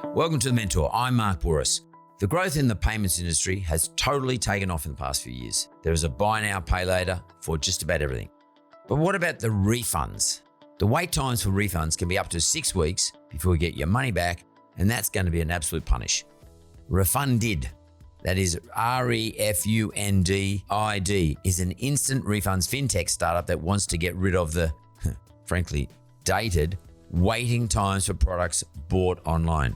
Welcome to The Mentor. I'm Mark Bouris. The growth in the payments industry has totally taken off in the past few years. There is a buy now, pay later for just about everything. But what about the refunds? The wait times for refunds can be up to 6 weeks before you get your money back, and that's going to be an absolute punish. Refundid, that is REFUNDID, is an instant refunds fintech startup that wants to get rid of the, frankly, dated waiting times for products bought online.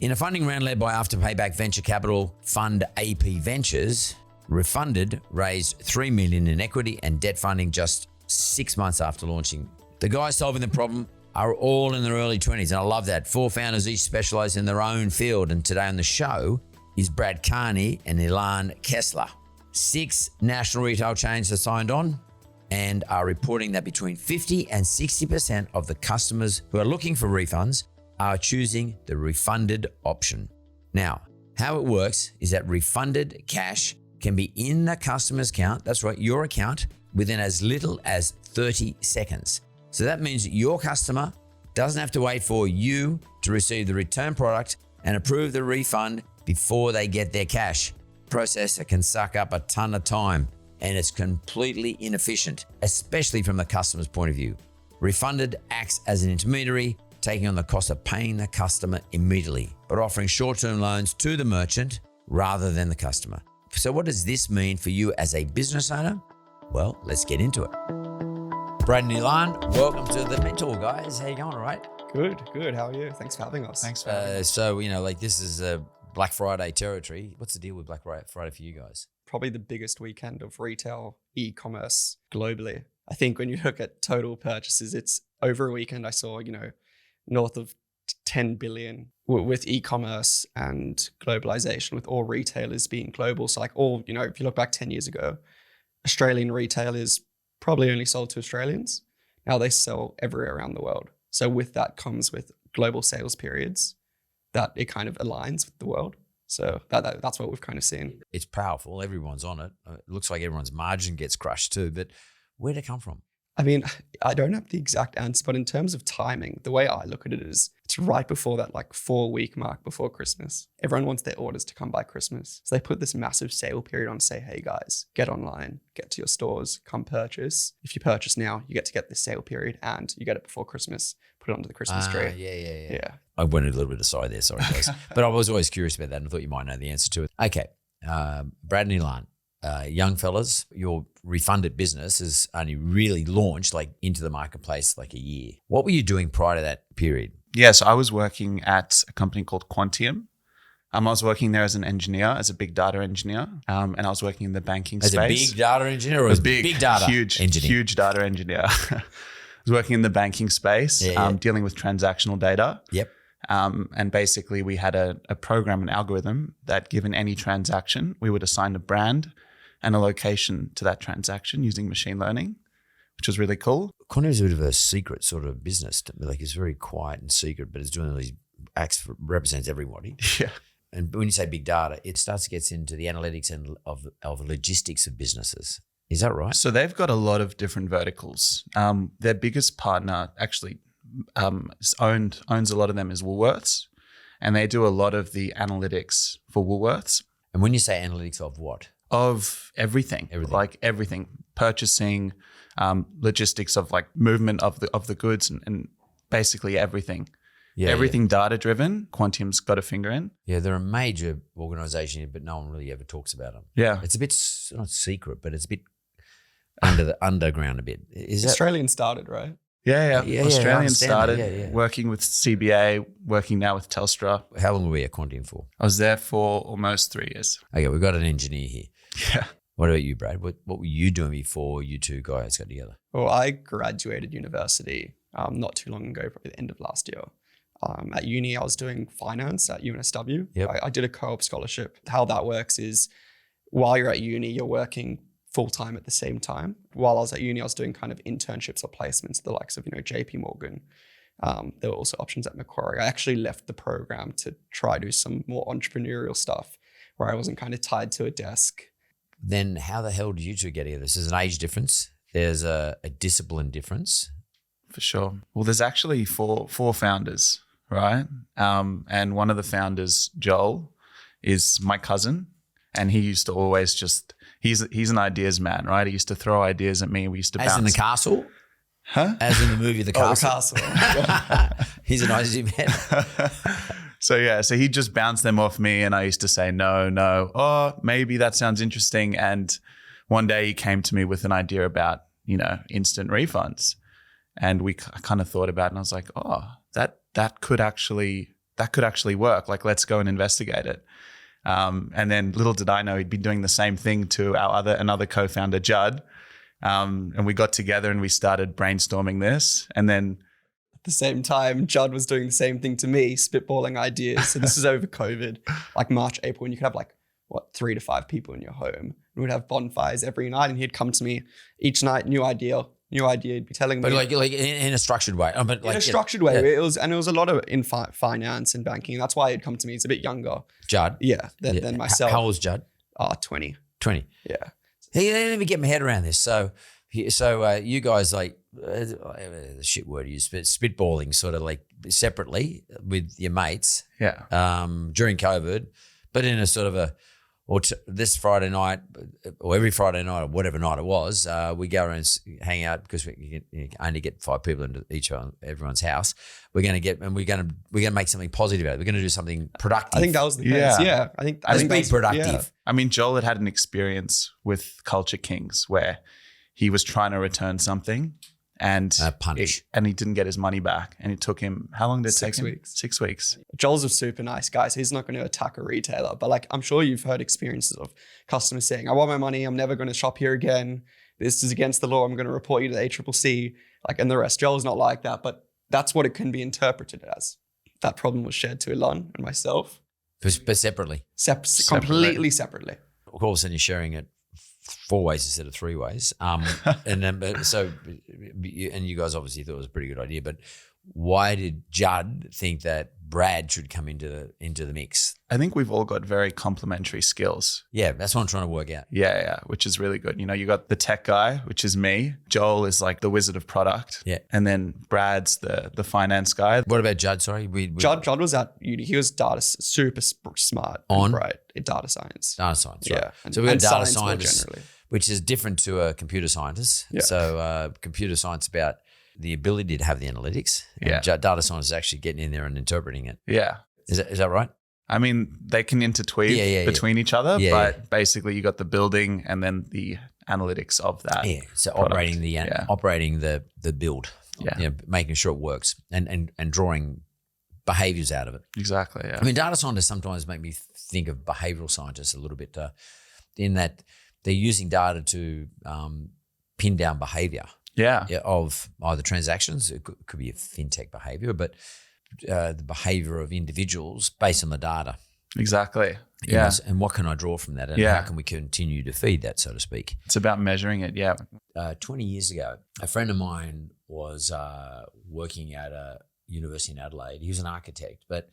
In a funding round led by Afterpay-backed venture capital fund AP Ventures, Refundid raised $3 million in equity and debt funding just 6 months after launching. The guys solving the problem are all in their early 20s, and I love that. 4 founders each specialize in their own field, and today on the show is Brad Karney and Ilan Kessler. 6 national retail chains have signed on and are reporting that between 50 and 60% of the customers who are looking for refunds are choosing the refunded option. Now, how it works is that refunded cash can be in the customer's account, that's right, your account, within as little as 30 seconds. So that means your customer doesn't have to wait for you to receive the return product and approve the refund before they get their cash. Process that can suck up a ton of time, and it's completely inefficient, especially from the customer's point of view. Refundid acts as an intermediary, taking on the cost of paying the customer immediately, but offering short-term loans to the merchant rather than the customer. So what does this mean for you as a business owner? Well, let's get into it. Brad and Ilan, welcome to The Mentor, guys. How you going, all right? Good. How are you? Thanks for having us. Thanks for having us. So, this is Black Friday territory. What's the deal with Black Friday for you guys? Probably the biggest weekend of retail e-commerce globally. I think when you look at total purchases, it's over a weekend I saw, north of 10 billion with e-commerce and globalization, with all retailers being global. So if you look back 10 years ago, Australian retailers probably only sold to Australians. Now they sell everywhere around the world. So with that comes with global sales periods that it kind of aligns with the world. So that's what we've kind of seen. It's powerful. Everyone's on it. It looks like everyone's margin gets crushed too, but where'd it come from? I mean, I don't have the exact answer, but in terms of timing, the way I look at it is it's right before that 4-week mark before Christmas. Everyone wants their orders to come by Christmas. So they put this massive sale period on, say, hey guys, get online, get to your stores, come purchase. If you purchase now, you get to get this sale period and you get it before Christmas, put it onto the Christmas tree. Yeah. I went a little bit aside there, sorry guys. But I was always curious about that and I thought you might know the answer to it. Okay, Brad and Ilan. Young fellas, your Refundid business has only really launched into the marketplace a year. What were you doing prior to that period? Yes, I was working at a company called Quantium. I was working there as an engineer, as a big data engineer, and I was working in the banking space. As a big data engineer or as a big data engineer? Huge data engineer. I was working in the banking space, dealing with transactional data. Yep. And basically we had a program, an algorithm that given any transaction, we would assign a brand and a location to that transaction using machine learning, which was really cool. Quantium is a bit of a secret sort of business. It's very quiet and secret, but it's doing all these acts represents everybody. Yeah. And when you say big data, it starts to get into the analytics and of logistics of businesses. Is that right? So they've got a lot of different verticals. Their biggest partner actually owns a lot of them is Woolworths, and they do a lot of the analytics for Woolworths. And when you say analytics of what? Of everything. Everything, purchasing, logistics of movement of the goods and basically everything. Yeah, everything data driven. Quantium's got a finger in. Yeah, they're a major organization, but no one really ever talks about them. Yeah, it's a bit not secret, but it's a bit under the underground a bit. Is Australian started, right? Yeah. Australian started working with CBA, working now with Telstra. How long were you at Quantium for? I was there for almost 3 years. Okay, we've got an engineer here. Yeah. What about you, Brad? What were you doing before you two guys got together? Well, I graduated university not too long ago, probably the end of last year. At uni, I was doing finance at UNSW. Yep. I did a co-op scholarship. How that works is while you're at uni, you're working full-time at the same time. While I was at uni, I was doing kind of internships or placements, the likes of, JP Morgan. There were also options at Macquarie. I actually left the program to try do some more entrepreneurial stuff where I wasn't kind of tied to a desk. Then how the hell did you two get together? There's an age difference. There's a discipline difference. For sure. Well, there's actually four founders. right? And one of the founders, Joel, is my cousin, and he used to always just he's an ideas man, right? He used to throw ideas at me. We used to bounce. As in The Castle? Huh? As in the movie The Castle? Oh, The Castle. He's an idea man. So he'd just bounce them off me, and I used to say, no, oh, maybe that sounds interesting. And one day he came to me with an idea about, instant refunds. And I kind of thought about it, and I was like, oh, that could actually work. Like, let's go and investigate it. And then little did I know he'd be doing the same thing to another co-founder, Judd. And we got together and we started brainstorming this. And then at the same time, Judd was doing the same thing to me, spitballing ideas. So this is over COVID, like March, April, and you could have 3 to 5 people in your home. We would have bonfires every night, and he'd come to me each night, new idea. He'd be telling me, but like in a structured way. In a structured way. Yeah. It was a lot of in finance and banking. That's why he'd come to me. He's a bit younger, Judd. Yeah, than myself. How old is Judd? 20. 20. Yeah. Hey, let me get my head around this. So you guys the shit word you use, but spitballing sort of like separately with your mates. Yeah. During COVID, but in a sort of this Friday night or every Friday night or whatever night it was, we go around and hang out because we can only get 5 people into everyone's house. We're going to make something positive out of it. We're going to do something productive. I think that was the case. Yeah. I think be productive. Yeah. I mean, Joel had an experience with Culture Kings where he was trying to return something and he didn't get his money back. And it took him, how long did it take him? 6 weeks. 6 weeks. Joel's a super nice guy, so he's not going to attack a retailer. But I'm sure you've heard experiences of customers saying, I want my money, I'm never going to shop here again. This is against the law, I'm going to report you to the ACCC, and the rest. Joel's not like that, but that's what it can be interpreted as. That problem was shared to Ilan and myself. But separately? Completely separately. Of course, and you're sharing it 4 ways instead of 3 ways. And you guys obviously thought it was a pretty good idea, but why did Judd think that Brad should come into the mix? I think we've all got very complementary skills. Yeah, that's what I'm trying to work out. Yeah, which is really good. You got the tech guy, which is me. Joel is like the wizard of product. Yeah. And then Brad's the finance guy. What about Judd? Sorry. Judd was at uni. He was super smart. Right. In data science. Data science, right. Yeah. So we've got data scientists, which is different to a computer scientist. Yeah. So computer science about the ability to have the analytics. Yeah. And data science is actually getting in there and interpreting it. Yeah. Is that right? I mean, they can intertwine between each other, but basically you got the building and then the analytics of that. Yeah. So product. operating the build. Yeah. Making sure it works and drawing behaviors out of it. Exactly. Yeah. I mean, data scientists sometimes make me think of behavioral scientists a little bit, in that they're using data to pin down behavior. Yeah. Of either transactions, it could be a fintech behavior, but the behavior of individuals based on the data. Exactly. Yeah. And what can I draw from that? And how can we continue to feed that, so to speak? It's about measuring it. Yeah. 20 years ago, a friend of mine was working at a university in Adelaide. He was an architect, but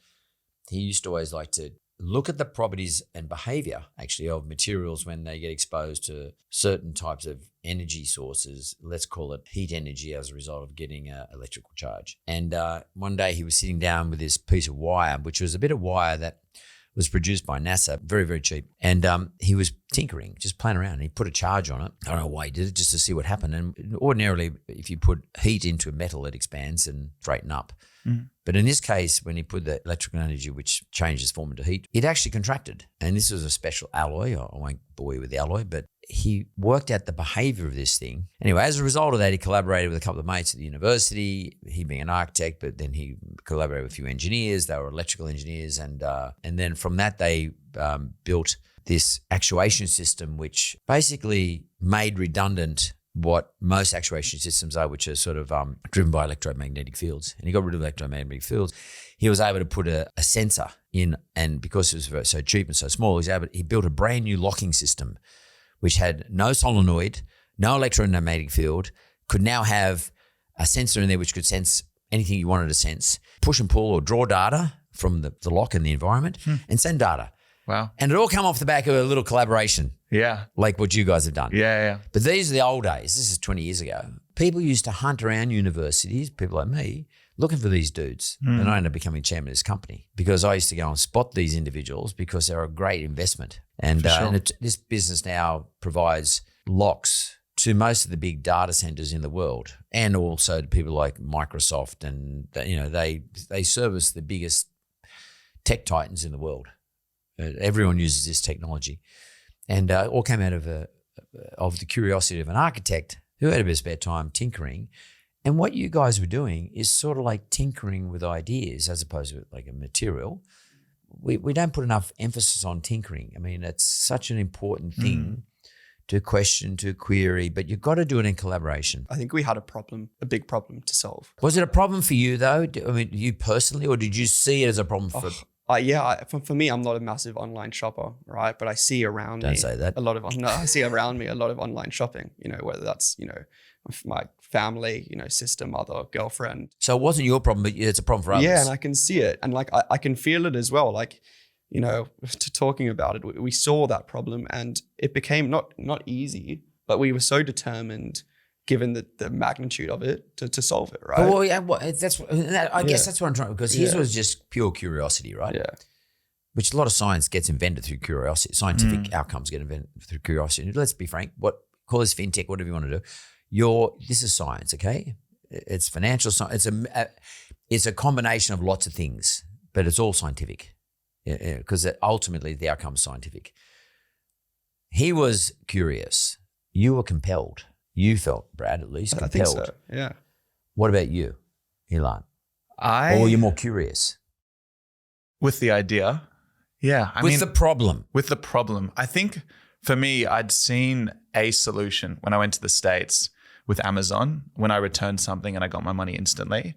he used to always like to look at the properties and behavior actually of materials when they get exposed to certain types of energy sources. Let's call it heat energy as a result of getting an electrical charge. And one day he was sitting down with this piece of wire, which was a bit of wire that was produced by NASA, very, very cheap. And he was tinkering, just playing around. And he put a charge on it. I don't know why he did it, just to see what happened. And ordinarily, if you put heat into a metal, it expands and straighten up. Mm. But in this case, when he put the electrical energy, which changes form into heat, it actually contracted. And this was a special alloy. I won't bore you with the alloy, but he worked out the behavior of this thing. Anyway, as a result of that, he collaborated with a couple of mates at the university, he being an architect, but then he collaborated with a few engineers. They were electrical engineers. And then from that, they built this actuation system, which basically made redundant what most actuation systems are, which are sort of driven by electromagnetic fields. And he got rid of electromagnetic fields. He was able to put a sensor in, and because it was so cheap and so small, he built a brand new locking system, which had no solenoid, no electromagnetic field, could now have a sensor in there which could sense anything you wanted to sense, push and pull or draw data from the lock in the environment and send data. Wow. And it all come off the back of a little collaboration. Yeah. Like what you guys have done. Yeah. But these are the old days. This is 20 years ago. People used to hunt around universities, people like me, looking for these dudes. And I ended up becoming chairman of this company because I used to go and spot these individuals because they're a great investment. And, this business now provides locks to most of the big data centers in the world, and also to people like Microsoft, and they service the biggest tech titans in the world. Everyone uses this technology, and all came out of the curiosity of an architect who had a bit of spare time tinkering. And what you guys were doing is sort of like tinkering with ideas as opposed to like a material. We don't put enough emphasis on tinkering. I mean, it's such an important thing to question, to query, but you've got to do it in collaboration. I think we had a big problem to solve. Was it a problem for you though? I mean, you personally, or did you see it as a problem for? For me, I'm not a massive online shopper, right? But I see around me. Don't say that. I see around me a lot of online shopping. Whether that's my family, sister, mother, girlfriend. So it wasn't your problem, but it's a problem for others. Yeah, and I can see it, and like I can feel it as well. Like, to talking about it, we saw that problem, and it became not easy, but we were so determined, given the magnitude of it, to solve it, right? Well, yeah, I guess that's what I'm trying, because his was just pure curiosity, right? Yeah. Which a lot of science gets invented through curiosity. Scientific outcomes get invented through curiosity. Let's be frank. Call this fintech, whatever you want to do. This is science, okay? It's financial science. It's a combination of lots of things, but it's all scientific, because ultimately the outcome is scientific. He was curious. You were compelled. You felt, Brad, at least, compelled. I think so, yeah. What about you, Ilan? Or you're more curious? With the idea, yeah. With the problem. With the problem. I think for me, I'd seen a solution when I went to the States with Amazon, when I returned something and I got my money instantly.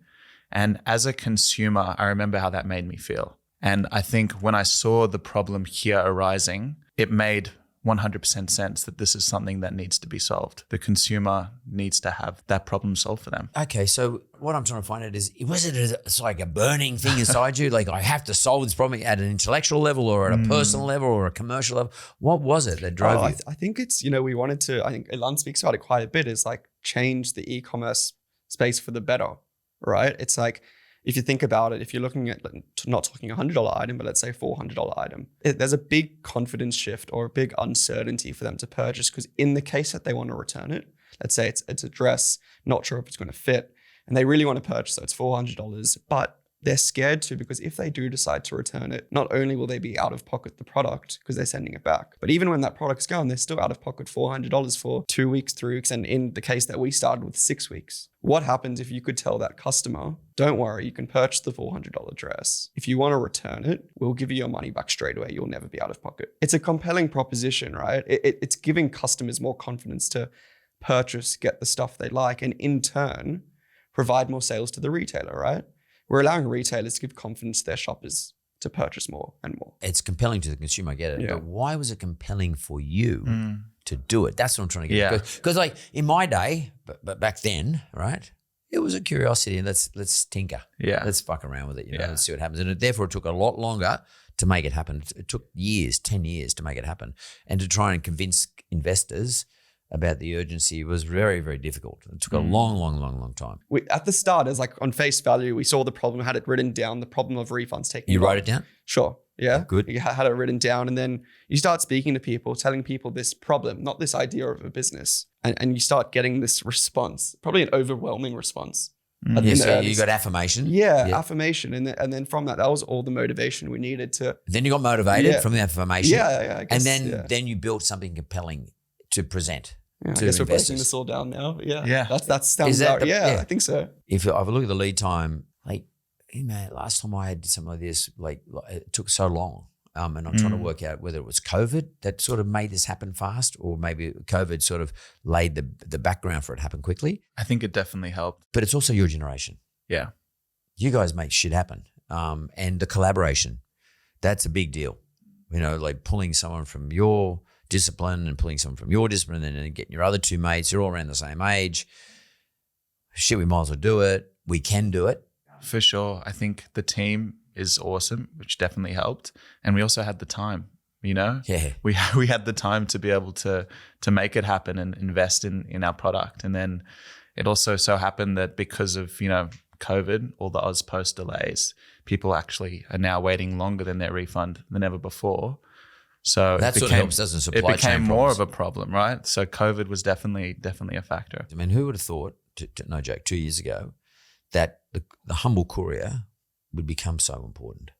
And as a consumer, I remember how that made me feel. And I think when I saw the problem here arising, it made 100% sense that this is something that needs to be solved. The consumer needs to have that problem solved for them. Okay, so what I'm trying to find out is, was it's like a burning thing inside you? Like, I have to solve this problem at an intellectual level or at a personal level or a commercial level? What was it that drove you? I think it's, we wanted to, I think Ilan speaks about it quite a bit, is like change the e-commerce space for the better, right? It's like, if you think about it, if you're looking at not talking $100 item, but let's say $400 item, there's a big confidence shift or a big uncertainty for them to purchase, because in the case that they want to return it, let's say it's a dress, not sure if it's going to fit, and they really want to purchase it, it's $400, but they're scared to, because if they do decide to return it, not only will they be out of pocket the product because they're sending it back, but even when that product's gone, they're still out of pocket $400 for 2 weeks, 3 weeks, and in the case that we started with 6 weeks. What happens if you could tell that customer, don't worry, you can purchase the $400 dress. If you want to return it, we'll give you your money back straight away. You'll never be out of pocket. It's a compelling proposition, right? It's giving customers more confidence to purchase, get the stuff they like, and in turn, provide more sales to the retailer, right? We're allowing retailers to give confidence to their shoppers to purchase more and more. It's compelling to the consumer, I get it. Yeah. But why was it compelling for you to do it? That's what I'm trying to get at. Because like in my day, but back then, right, it was a curiosity, and let's tinker. Yeah. Let's fuck around with it, let's see what happens. And therefore it took a lot longer to make it happen. It took 10 years to make it happen. And to try and convince investors about the urgency was very, very difficult. It took a long time. At the start, as like on face value, we saw the problem, had it written down, the problem of refunds taking. You wrote it down? Sure. Yeah. Good. You had it written down, and then you start speaking to people, telling people this problem, not this idea of a business. And you start getting this response, probably an overwhelming response. So you got affirmation. Yeah, affirmation. And then from that was all the motivation we needed to. Then you got motivated from the affirmation. Yeah. I guess, and then you built something compelling to present. Yeah, I guess we're breaking this all down now. Yeah. That sounds I think so. If I look at the lead time, like, last time I did something like this, like it took so long. And I'm trying to work out whether it was COVID that sort of made this happen fast, or maybe COVID sort of laid the background for it to happen quickly. I think it definitely helped. But it's also your generation. Yeah. You guys make shit happen. And the collaboration, that's a big deal. Like pulling someone from your discipline and pulling someone from your discipline, and then getting your other two mates, you're all around the same age. Shit, we might as well do it. We can do it. For sure. I think the team is awesome, which definitely helped. And we also had the time, Yeah. We had the time to be able to make it happen and invest in our product. And then it also so happened that because of, COVID, all the Oz Post delays, people actually are now waiting longer than their refund than ever before. So that sort of helps, doesn't supply chain It became more problems. of a problem, right? So COVID was definitely a factor. I mean, who would have thought, no joke, 2 years ago, that the humble courier would become so important?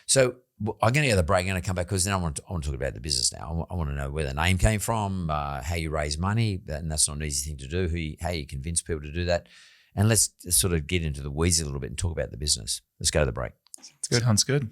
So I'm going to go to the break. I'm going to come back because then I want to talk about the business now. I want to know where the name came from, how you raise money, and that's not an easy thing to do, how you convince people to do that. And let's sort of get into the weeds a little bit and talk about the business. Let's go to the break. Sounds good.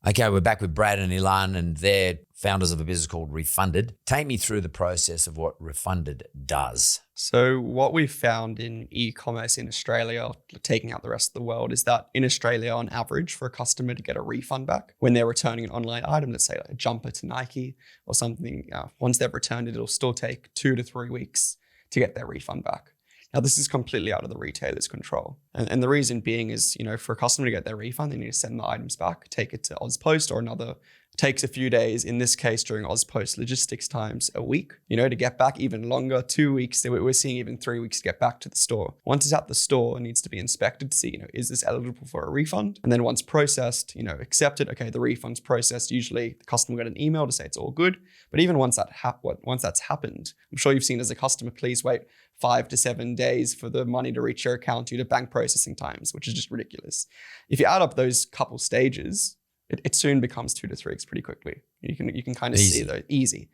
Okay, we're back with Brad and Ilan, and they're founders of a business called Refundid. Take me through the process of what Refundid does. So what we've found in e-commerce in Australia, taking out the rest of the world, is that in Australia, on average, for a customer to get a refund back when they're returning an online item, let's say like a jumper to Nike or something, once they've returned it, it'll still take 2 to 3 weeks to get their refund back. Now, this is completely out of the retailer's control. And the reason being is, for a customer to get their refund, they need to send the items back, take it to AusPost or another. Takes a few days, in this case, during AusPost logistics times, a week, to get back, even longer, 2 weeks. We're seeing even 3 weeks to get back to the store. Once it's at the store, it needs to be inspected to see, is this eligible for a refund? And then once processed, accepted, okay, the refund's processed. Usually the customer will get an email to say it's all good. But even once that's happened, I'm sure you've seen as a customer, please wait 5 to 7 days for the money to reach your account due to bank processing times, which is just ridiculous. If you add up those couple stages, it soon becomes 2 to 3 weeks pretty quickly. You can kind of see that easy.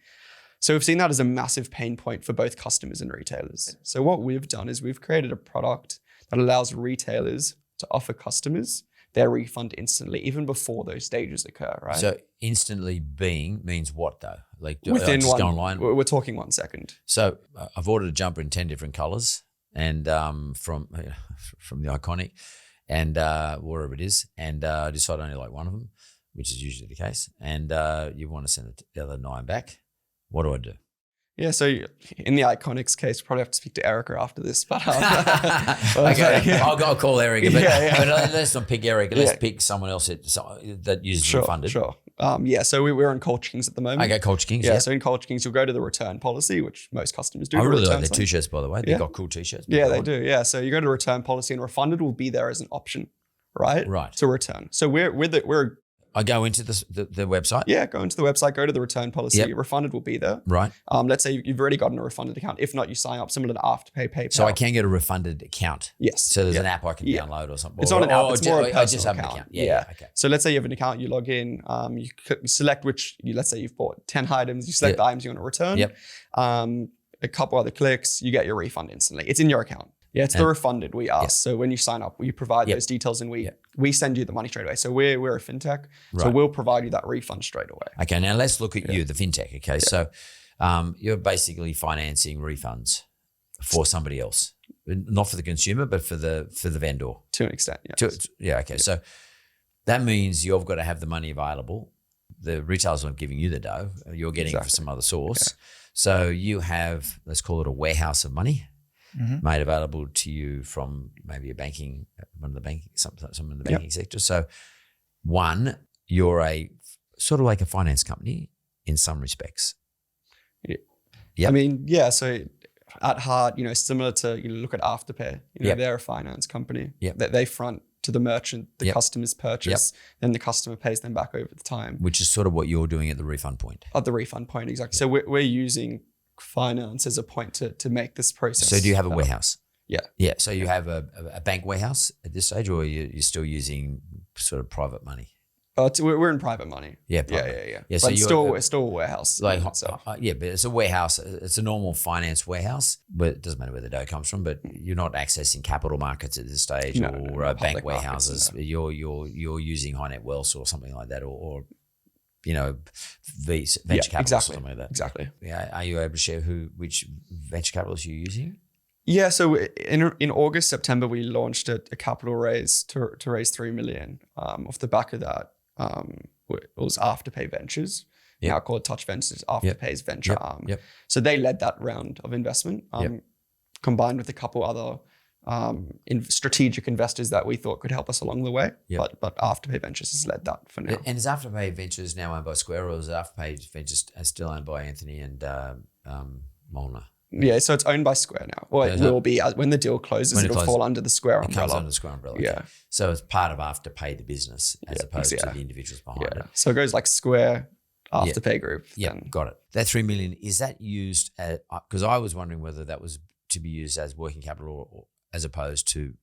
So we've seen that as a massive pain point for both customers and retailers. So what we've done is we've created a product that allows retailers to offer customers their refund instantly, even before those stages occur, right? So instantly means what though? Like within just go online? We're talking 1 second. So I've ordered a jumper in 10 different colors and from the Iconic and wherever it is, and I decide I only like one of them, which is usually the case, and you want to send the other 9 back. What do I do? Yeah, so in the Iconics case, you probably have to speak to Erica after this. But okay, yeah. I'll call Erica. But, but let's not pick Erica. Let's Yeah. pick someone else that uses Refundid. Sure. So we're on Culture Kings at the moment. Okay, Culture Kings. Yeah. So in Culture Kings, you'll go to the return policy, which most customers do. I really like return their t-shirts, by the way. They've got cool t-shirts. Yeah, they do. Yeah. So you go to the return policy, and Refundid will be there as an option, right? Right. To return. So we're I go into the website. Yeah, go into the website, go to the return policy. Yep. Refundid will be there. Right. Let's say you've already gotten a Refundid account. If not, you sign up similar to Afterpay, PayPal. So I can get a Refundid account. Yes. So there's an app I can download or something. It's not an app. It's more a personal I just have an account. Yeah. Okay. So let's say you have an account, you log in, you select let's say you've bought 10 items, you select the items you want to return. Yep. A couple other clicks, you get your refund instantly. It's in your account. Yeah, it's the Refundid we ask. So when you sign up, we provide those details and we send you the money straight away. So we're a fintech, so we'll provide you that refund straight away. Okay, now let's look at you, the fintech. Okay, so you're basically financing refunds for somebody else, not for the consumer, but for the vendor. To an extent, yes. Okay. So that means you've got to have the money available. The retailer's not giving you the dough. You're getting it from some other source. Yeah. So you have, let's call it a warehouse of money. Mm-hmm. Made available to you from maybe some in the banking sector. So one, you're a sort of like a finance company in some respects. Yeah. Yep. I mean, yeah. So at heart, similar to, look at Afterpay, they're a finance company. Yep. They front to the merchant, the customer's purchase, then the customer pays them back over the time. Which is sort of what you're doing at the refund point. At the refund point, exactly. So we're using finance as a point to make this process. So do you have a warehouse? Yeah. Yeah. So you have a bank warehouse at this stage, or you're still using sort of private money? We're in private money. Yeah. Yeah. So it's still a warehouse. But it's a warehouse. It's a normal finance warehouse, but it doesn't matter where the dough comes from. But you're not accessing capital markets at this stage, or bank warehouses. No. You're using high net wealth or something like that, or venture capital or something like that. Exactly. Yeah. Are you able to share which venture capitalists you're using? Yeah. So in August, September, we launched a capital raise to raise 3 million. Off the back of that, it was Afterpay Ventures, now called Touch Ventures, Afterpay's venture arm. Yep. So they led that round of investment, combined with a couple other strategic investors that we thought could help us along the way. Yep. But Afterpay Ventures has led that for now. And is Afterpay Ventures now owned by Square, or is Afterpay Ventures still owned by Anthony and Molnar? Yeah, so it's owned by Square now. Or it will be when the deal closes. It'll fall under the Square umbrella. It comes under the Square umbrella. Yeah. Okay. So it's part of Afterpay, the business, as opposed to the individuals behind it. So it goes like Square, Afterpay Group. Yeah, got it. That $3 million, is that used because I was wondering whether that was to be used as working capital or as opposed to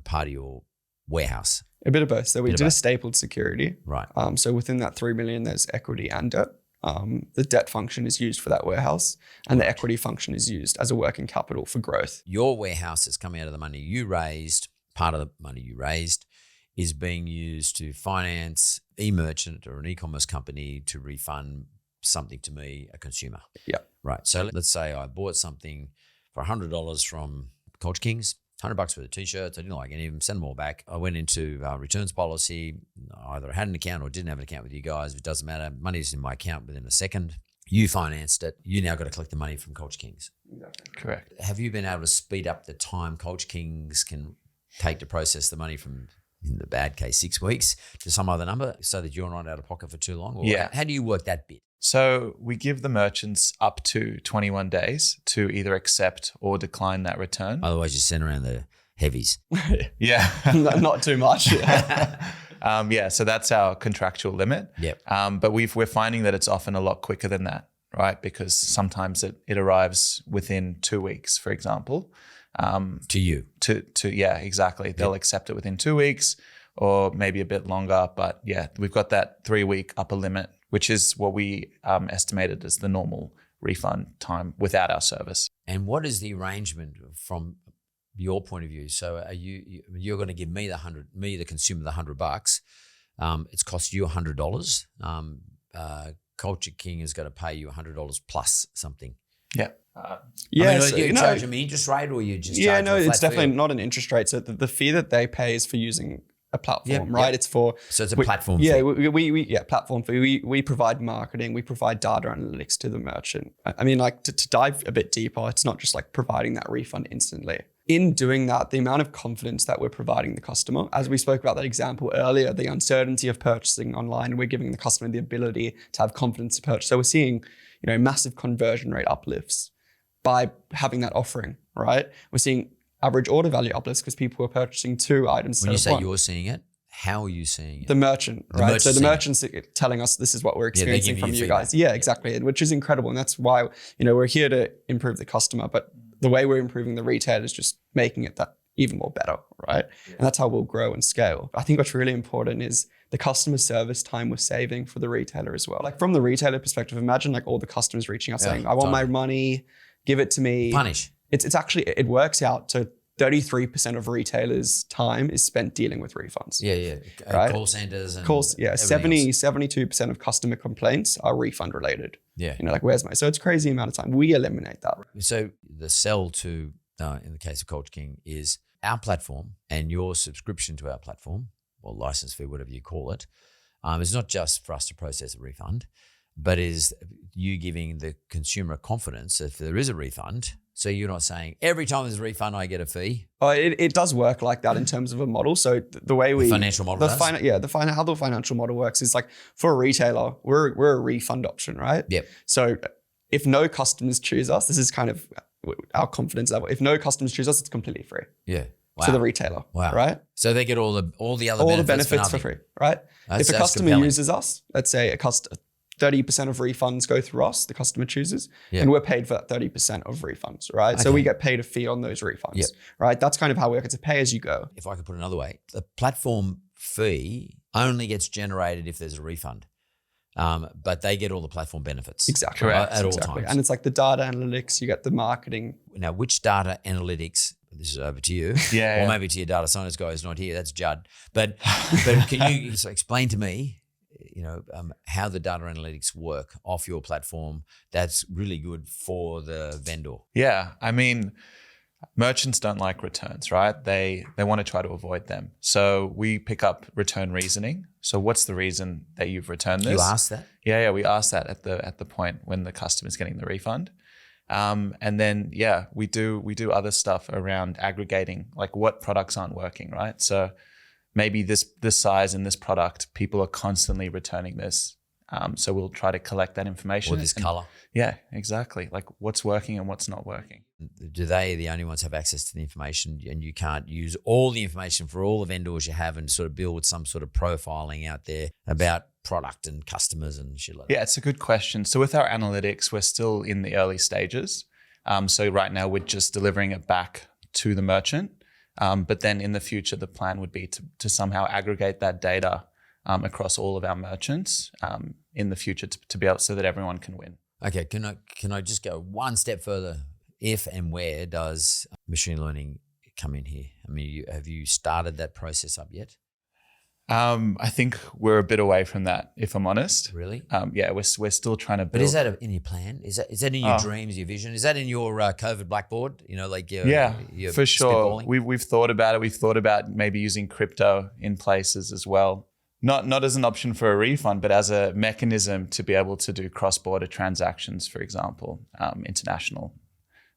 part of your warehouse? A bit of both. So we did a stapled security. Right. So within that $3 million, there's equity and debt. The debt function is used for that warehouse, and the equity function is used as a working capital for growth. Your warehouse is coming out of the money you raised. Part of the money you raised is being used to finance e-merchant or an e-commerce company to refund something to me, a consumer. Yeah. Right. So let's say I bought something for $100 from Culture Kings, $100 worth of t-shirts. I didn't like any of them, send them all back. I went into returns policy. Either I had an account or didn't have an account with you guys. It doesn't matter. Money's in my account within a second. You financed it. You now got to collect the money from Culture Kings. Exactly. Correct. Have you been able to speed up the time Culture Kings can take to process the money from, in the bad case, 6 weeks to some other number so that you're not out of pocket for too long? Or how do you work that bit? So we give the merchants up to 21 days to either accept or decline that return. Otherwise, you send around the heavies. Yeah. Not too much. So that's our contractual limit. Yep. But we're finding that it's often a lot quicker than that, right? Because sometimes it arrives within 2 weeks, for example. To you. Yeah, exactly. They'll accept it within 2 weeks or maybe a bit longer. But yeah, we've got that 3 week upper limit, which is what we estimated as the normal refund time without our service. And what is the arrangement from your point of view? So are you're going to give me the consumer, the $100. It's cost you $100. Culture King is going to pay you $100 plus something. Yeah. Are you charging me interest rate or you just charge a flat it's definitely fee? not an interest rate. So the fee that they pay is for using a platform, right? It's for so it's a platform fee. Yeah, we platform fee. We provide marketing, we provide data analytics to the merchant. I mean, like to dive a bit deeper, it's not just like providing that refund instantly. In doing that, the amount of confidence that we're providing the customer, as we spoke about that example earlier, the uncertainty of purchasing online, we're giving the customer the ability to have confidence to purchase. So we're seeing, massive conversion rate uplifts by having that offering, right? We're seeing average order value uplifts because people are purchasing 2 items. When you say you're seeing it, how are you seeing it? The merchant, right? So the merchant's telling us this is what we're experiencing from you guys. Yeah, exactly. Which is incredible. And that's why, we're here to improve the customer, but the way we're improving the retail is just making it that even more better, right? Yeah. And that's how we'll grow and scale. I think what's really important is the customer service time we're saving for the retailer as well. Like from the retailer perspective, imagine like all the customers reaching out saying, I want my money, give it to me. Punish. It's actually, it works out to 33% of retailers' time is spent dealing with refunds. Yeah. Right? Call centers and 72% of customer complaints are refund related. Yeah. Like where's my, so it's crazy amount of time. We eliminate that. So the sell to, in the case of Culture King, is our platform and your subscription to our platform, or license fee, whatever you call it, is not just for us to process a refund, but is you giving the consumer confidence if there is a refund. So you're not saying every time there's a refund, I get a fee. Oh, it does work like that in terms of a model. So the way we financial model does? How the financial model works is like for a retailer, we're a refund option, right? Yep. So if no customers choose us, this is kind of our confidence level. If no customers choose us, it's completely free. Yeah. Wow. To the retailer. Wow. Right? So they get all the benefits for free, right? If a customer uses us, let's say 30% of refunds go through us, the customer chooses, and we're paid for that 30% of refunds, right? Okay. So we get paid a fee on those refunds, right? That's kind of how we work. It's a pay as you go. If I could put it another way, the platform fee only gets generated if there's a refund, but they get all the platform benefits. Exactly. Correct. At all times. And it's like the data analytics, you get the marketing. Now, which data analytics, this is over to you, or maybe to your data science guy who's not here, that's Judd. But can you explain to me, how the data analytics work off your platform that's really good for the vendor? Yeah. I mean, merchants don't like returns, right? They want to try to avoid them. So we pick up return reasoning. So what's the reason that you've returned this? You ask that? Yeah, we ask that at the point when the customer's getting the refund. And then, we do other stuff around aggregating, like what products aren't working, right? So maybe this size in this product, people are constantly returning this. So we'll try to collect that information. Or this color. Yeah, exactly. Like what's working and what's not working. Do they the only ones have access to the information, and you can't use all the information for all the vendors you have and sort of build some sort of profiling out there about product and customers and shit like that? Yeah, it's a good question. So with our analytics, we're still in the early stages. So right now we're just delivering it back to the merchant. But then in the future, the plan would be to somehow aggregate that data across all of our merchants in the future to be able so that everyone can win. Okay, can I just go one step further? If and where does machine learning come in here? I mean, have you started that process up yet? I think we're a bit away from that, if I'm honest. Really? Yeah, we're still trying to build. But is that in your plan? Is that in your dreams, your vision? Is that in your COVID blackboard? You know, like your for sure. We've thought about it. We've thought about maybe using crypto in places as well. Not as an option for a refund, but as a mechanism to be able to do cross-border transactions, for example, international.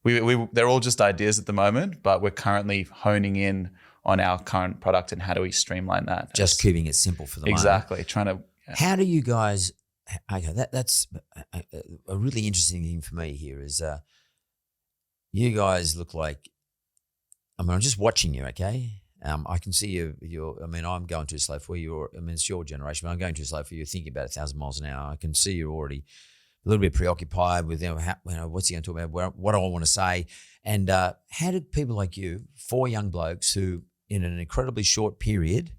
They're all just ideas at the moment, but we're currently honing in on our current product and how do we streamline that. Just keeping it simple for the moment. Exactly. Trying to. Yeah. How do you guys? Okay, that's a really interesting thing for me here is you guys look like. I mean, I'm just watching you. Okay. I can see you. I mean, I'm going too slow for you. I mean, it's your generation, but I'm going too slow for you. You're thinking about 1,000 miles an hour. I can see you're already a little bit preoccupied with what's he going to talk about? What do I want to say? And how did people like you, 4 young blokes who, in an incredibly short period,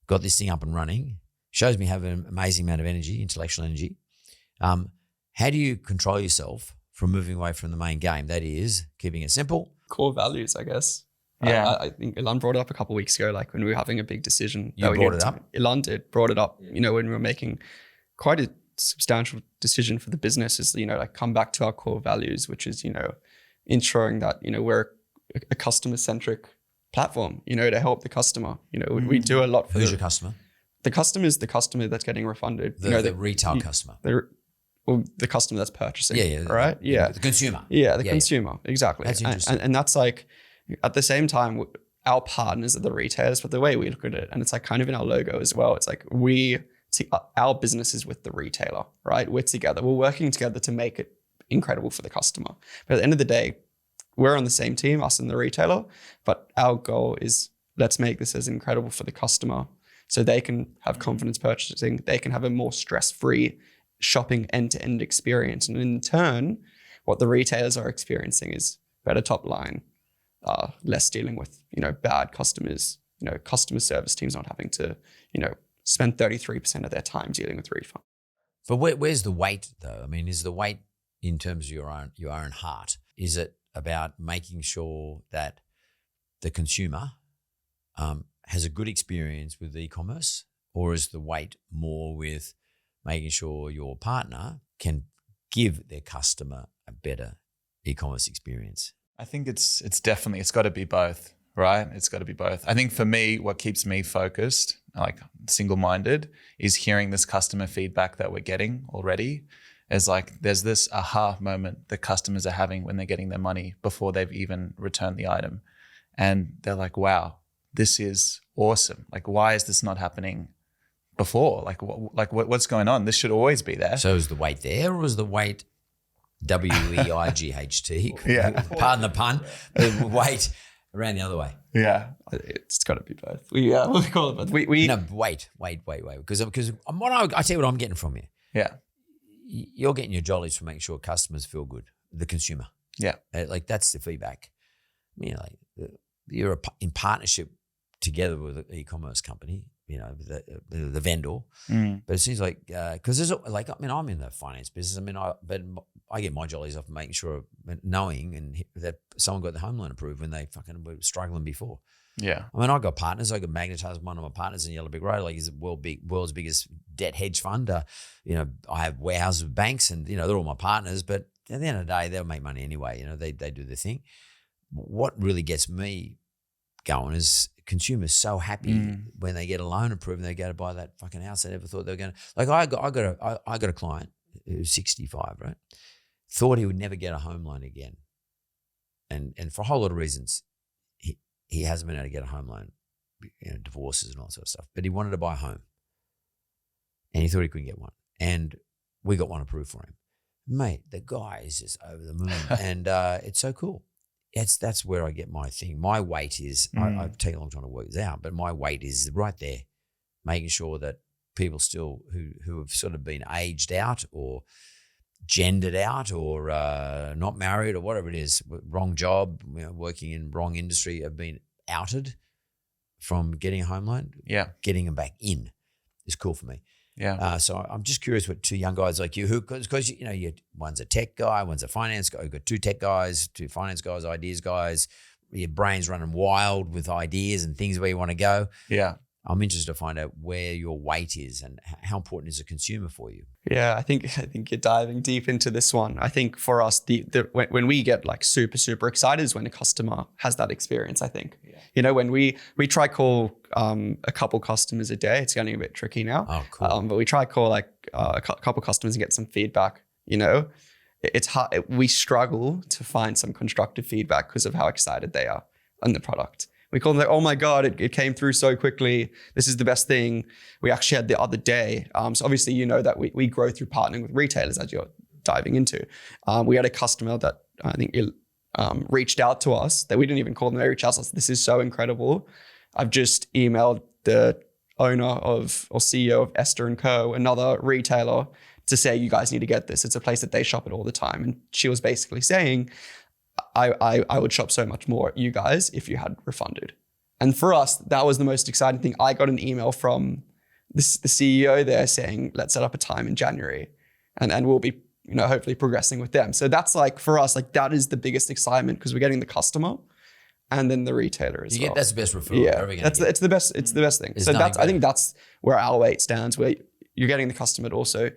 got this thing up and running? Shows me have an amazing amount of energy, intellectual energy. How do you control yourself from moving away from the main game? That is keeping it simple. Core values, I guess. Yeah, I think Ilan brought it up a couple of weeks ago, like when we were having a big decision. You brought it up? Ilan brought it up, you know, when we were making quite a substantial decision for the business is, you know, like come back to our core values, which is, you know, ensuring that, you know, we're a customer-centric platform, you know, to help the customer. You know, we do a lot for Who's your customer? The customer is the customer that's getting refunded. The retail customer. The customer that's purchasing. Yeah. Right? Yeah. The consumer. Yeah, the consumer. Exactly. That's interesting. And that's like, at the same time, our partners are the retailers, but the way we look at it, and it's like kind of in our logo as well, it's like our business is with the retailer, right? We're together. We're working together to make it incredible for the customer. But at the end of the day, we're on the same team, us and the retailer, but our goal is let's make this as incredible for the customer so they can have confidence purchasing, they can have a more stress-free shopping end-to-end experience. And in turn, what the retailers are experiencing is better top line, less dealing with, you know, bad customers, you know, customer service teams not having to, you know, spend 33% of their time dealing with refund. But where's the weight though? I mean, is the weight in terms of your own heart? Is it about making sure that the consumer has a good experience with e-commerce, or is the weight more with making sure your partner can give their customer a better e-commerce experience? I think it's definitely, it's got to be both, right? It's got to be both. I think for me, what keeps me focused, like single-minded, is hearing this customer feedback that we're getting already. Is like there's this aha moment the customers are having when they're getting their money before they've even returned the item. And they're like, wow, this is awesome. Like, why is this not happening before? What's going on? This should always be there. So is the weight there, or is the weight WEIGHT? Yeah. Pardon the pun. The weight around the other way. Yeah. It's got to be both. We call it both. No, wait. Because I tell you what I'm getting from you. Yeah. You're getting your jollies from making sure customers feel good, the consumer. Yeah. Like that's the feedback. I mean, like you're in partnership together with an e-commerce company, you know, the vendor. But it seems like, because there's like, I mean, I'm in the finance business. I mean, I get my jollies off making sure, knowing and that someone got the home loan approved when they fucking were struggling before. Yeah. I mean, I got partners. I got Magnetar, one of my partners in Yellow Brick Road. Like, he's the world's biggest debt hedge fund. You know, I have warehouses of banks, and you know they're all my partners. But at the end of the day, they'll make money anyway. You know, they do their thing. What really gets me going is consumers so happy when they get a loan approved and they go to buy that fucking house they never thought they were going to. Like, I got a client who's 65, right? Thought he would never get a home loan again, and for a whole lot of reasons. He hasn't been able to get a home loan, you know, divorces and all that sort of stuff. But he wanted to buy a home, and he thought he couldn't get one. and we got one approved for him. Mate, the guy is just over the moon, and it's so cool. That's where I get my thing. My weight is, I've taken a long time to work this out, but my weight is right there, making sure that people still who have sort of been aged out or gendered out or not married or whatever it is, wrong job, working in wrong industry, have been outed from getting a home loan. Yeah. Getting them back in is cool for me. Yeah. So I'm just curious what two young guys like you, who, because one's a tech guy, one's a finance guy. You've got two tech guys, two finance guys, ideas guys. Your brain's running wild with ideas and things where you want to go. Yeah. I'm interested to find out where your weight is and how important is a consumer for you. Yeah, I think you're diving deep into this one. I think for us, when we get like super, super excited is when a customer has that experience, I think. Yeah. When we try call a couple customers a day, it's getting a bit tricky now. Oh, cool. But we try call like a couple customers and get some feedback, It's hard. We struggle to find some constructive feedback because of how excited they are on the product. We call them like, oh my God, it came through so quickly. This is the best thing. We actually had the other day. So obviously, that we grow through partnering with retailers, as you're diving into. We had a customer that I think reached out to us that we didn't even call them. They reached out to us. This is so incredible. I've just emailed the owner or CEO of Esther & Co., another retailer, to say, you guys need to get this. It's a place that they shop at all the time. And she was basically saying, I would shop so much more at you guys if you had Refundid. And for us, that was the most exciting thing. I got an email from the CEO there saying, let's set up a time in January and we'll be, hopefully progressing with them. So that's like, for us, like that is the biggest excitement because we're getting the customer and then the retailer as well. That's the best referral. Yeah, it's the best thing. So I think that's where our weight stands, where you're getting the customer, but also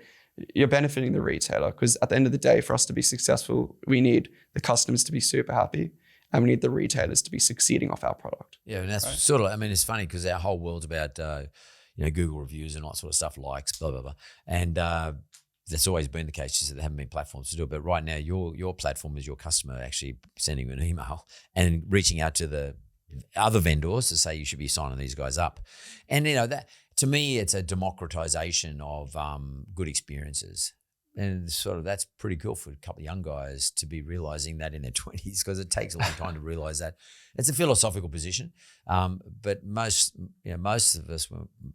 you're benefiting the retailer, because at the end of the day, for us to be successful, we need the customers to be super happy and we need the retailers to be succeeding off our product. Yeah, and that's sort of, it's funny because our whole world's about, Google reviews and all that sort of stuff, likes, blah, blah, blah. And that's always been the case, just that there haven't been platforms to do it. But right now, your platform is your customer actually sending you an email and reaching out to the other vendors to say you should be signing these guys up. And, that, to me, it's a democratization of good experiences. And sort of that's pretty cool for a couple of young guys to be realizing that in their 20s, because it takes a long time to realize that. It's a philosophical position. But most of us,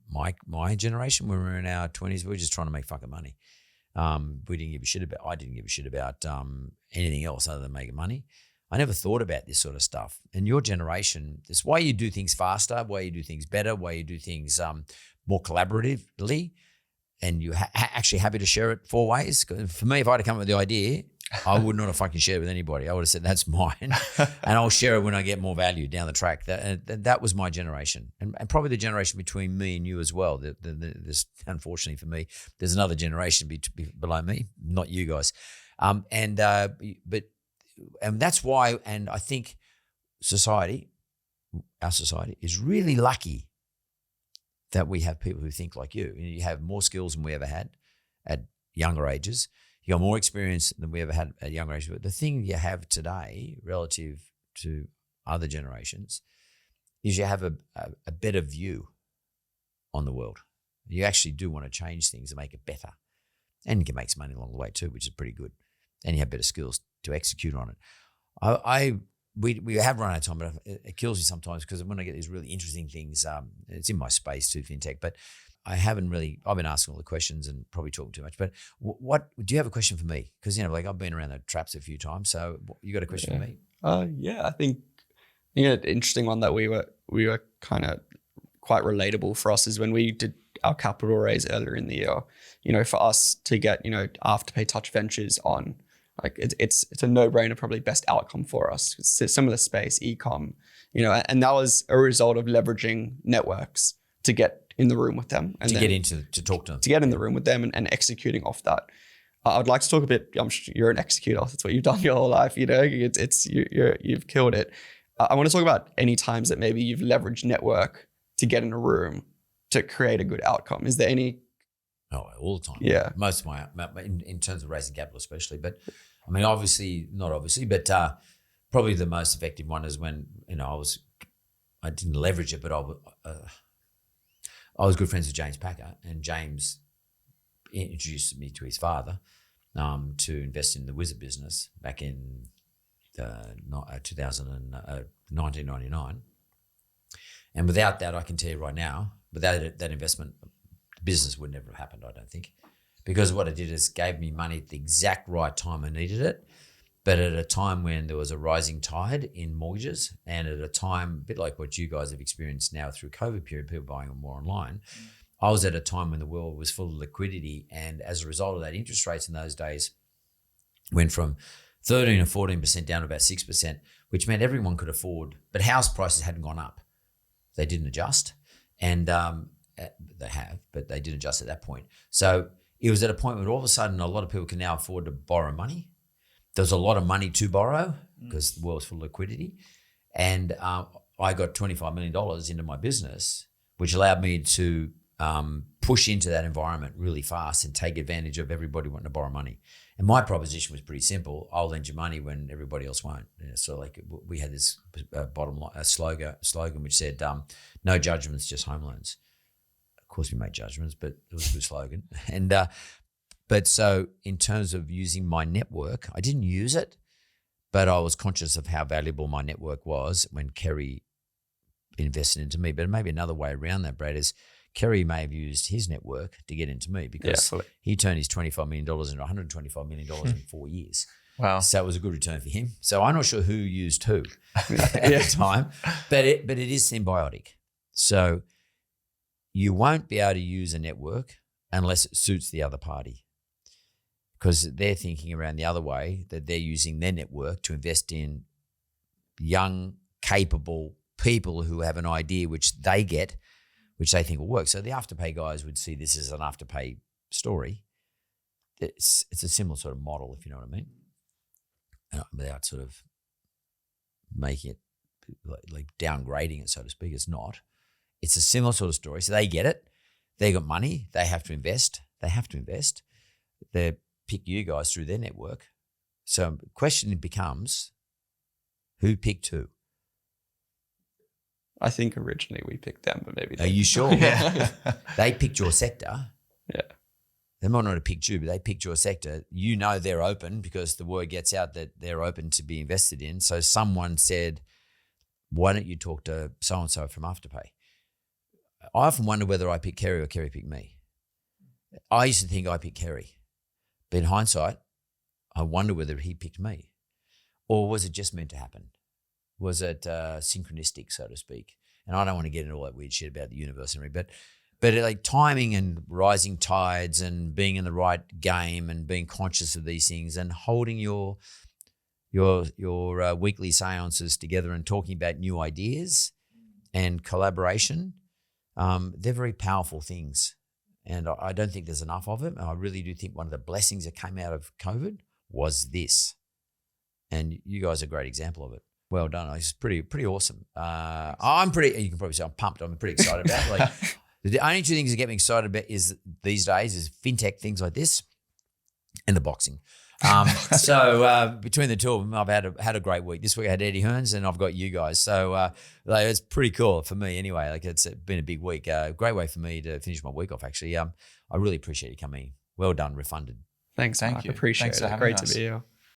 my generation, when we were in our 20s, we were just trying to make fucking money. I didn't give a shit about anything else other than making money. I never thought about this sort of stuff. And your generation, this is why you do things faster, why you do things better, why you do things more collaboratively, and you're actually happy to share it 4 ways. For me, if I had come up with the idea, I would not have fucking shared it with anybody. I would have said, that's mine, and I'll share it when I get more value down the track. That was my generation, and probably the generation between me and you as well. This, unfortunately for me, there's another generation below me, not you guys. And that's why, and I think our society is really lucky that we have people who think like you. You have more skills than we ever had at younger ages. You got more experience than we ever had at younger ages. But the thing you have today relative to other generations is you have a better view on the world. You actually do want to change things and make it better. And you can make some money along the way too, which is pretty good. And you have better skills to execute on it. We have run out of time, but it kills me sometimes because when I get these really interesting things, it's in my space too, fintech, but I've been asking all the questions and probably talking too much, but what do you have a question for me? Because, I've been around the traps a few times, so you got a question for me? I think an interesting one that we were kind of quite relatable for us is when we did our capital raise earlier in the year, for us to get, Afterpay Touch Ventures on, like it's a no-brainer, probably best outcome for us. It's a similar space, e-com, and that was a result of leveraging networks to get in the room with them and to talk to them, to get in the room with them and executing off that. I'd like to talk a bit. I'm sure you're an executor. That's what you've done your whole life. You've killed it. I want to talk about any times that maybe you've leveraged network to get in a room to create a good outcome. Is there any? Oh, all the time. Yeah. Most of my, in terms of raising capital especially, but not obviously, but probably the most effective one is when, I didn't leverage it, but I was good friends with James Packer, and James introduced me to his father to invest in the Wizard business back in 1999. And without that, I can tell you right now, without that investment, the business would never have happened, I don't think. Because what it did is gave me money at the exact right time I needed it, but at a time when there was a rising tide in mortgages, and at a time, a bit like what you guys have experienced now through COVID period, people buying more online. I was at a time when the world was full of liquidity, and as a result of that, interest rates in those days went from 13 or 14% down to about 6%, which meant everyone could afford, but house prices hadn't gone up. They didn't adjust, and they have, but they didn't adjust at that point. So it was at a point where all of a sudden a lot of people can now afford to borrow money. There's a lot of money to borrow because the world's full of liquidity. And I got $25 million into my business, which allowed me to push into that environment really fast and take advantage of everybody wanting to borrow money. And my proposition was pretty simple. I'll lend you money when everybody else won't. So like we had this bottom line, slogan which said, no judgments, just home loans. Of course we made judgments, but it was a good slogan. And but so in terms of using my network, I didn't use it, but I was conscious of how valuable my network was when Kerry invested into me. But maybe another way around that, Brad, is Kerry may have used his network to get into me because he turned his $25 million into $125 million in 4 years. Wow. So it was a good return for him. So I'm not sure who used who at the time, but it is symbiotic. So you won't be able to use a network unless it suits the other party, because they're thinking around the other way, that they're using their network to invest in young, capable people who have an idea which they get, which they think will work. So the Afterpay guys would see this as an Afterpay story. It's a similar sort of model, if you know what I mean, without sort of making it like downgrading it, so to speak. It's not. It's a similar sort of story. So they get it. They got money. They have to invest. They pick you guys through their network. So the question becomes, who picked who? I think originally we picked them, but maybe. Are you sure? Yeah. They picked your sector. Yeah. They might not have picked you, but they picked your sector. You know they're open because the word gets out that they're open to be invested in. So someone said, why don't you talk to so-and-so from Afterpay? I often wonder whether I picked Kerry or Kerry picked me. I used to think I picked Kerry. But in hindsight, I wonder whether he picked me. Or was it just meant to happen? Was it synchronistic, so to speak? And I don't want to get into all that weird shit about the universe and everything, but like timing and rising tides and being in the right game and being conscious of these things and holding your weekly seances together and talking about new ideas and collaboration, they're very powerful things. And I don't think there's enough of it. And I really do think one of the blessings that came out of COVID was this. And you guys are a great example of it. Well done. It's pretty awesome. You can probably say I'm pumped. I'm pretty excited about it. Like, the only two things that get me excited about these days is fintech, things like this, and the boxing. So between the two of them, I've had a great week. This week I had Eddie Hearns and I've got you guys. So it's pretty cool for me anyway. Like it's been a big week. Great way for me to finish my week off actually. I really appreciate you coming. Well done, Refundid. Thanks, Mark. Thank you. Appreciate Thanks it. for having Great us. to be here.